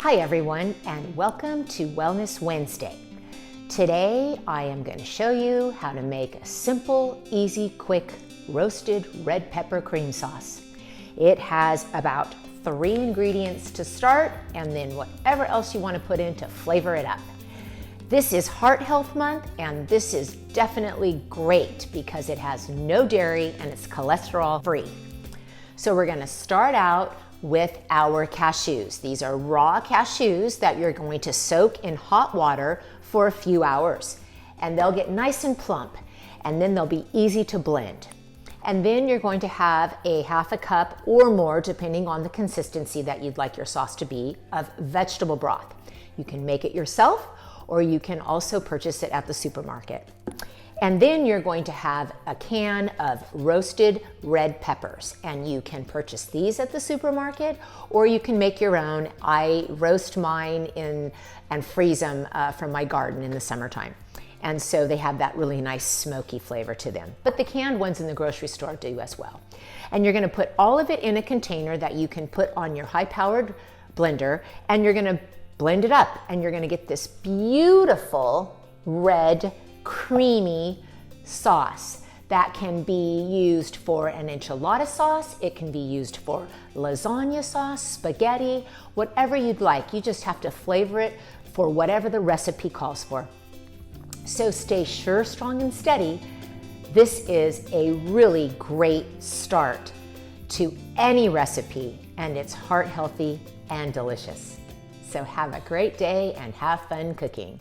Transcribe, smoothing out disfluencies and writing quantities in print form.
Hi everyone, and welcome to Wellness Wednesday. Today I am going to show you how to make a simple, easy, quick roasted red pepper cream sauce. It has about 3 ingredients to start and then whatever else you want to put in to flavor it up. This is Heart Health Month, and this is definitely great because it has no dairy and it's cholesterol free. So we're going to start out with our cashews. These are raw cashews that you're going to soak in hot water for a few hours, and they'll get nice and plump, and then they'll be easy to blend. And then you're going to have a half a cup or more, depending on the consistency that you'd like your sauce to be, of vegetable broth. You can make it yourself, or you can also purchase it at the supermarket. And then you're going to have a can of roasted red peppers, and you can purchase these at the supermarket, or you can make your own. I roast mine and freeze them from my garden in the summertime. And so they have that really nice smoky flavor to them. But the canned ones in the grocery store do as well. And you're gonna put all of it in a container that you can put on your high-powered blender, and you're gonna blend it up, and you're gonna get this beautiful red creamy sauce that can be used for an enchilada sauce. It can be used for lasagna sauce, spaghetti, whatever you'd like. You just have to flavor it for whatever the recipe calls for. So stay sure, strong, and steady. This is a really great start to any recipe, and it's heart healthy and delicious. So have a great day and have fun cooking.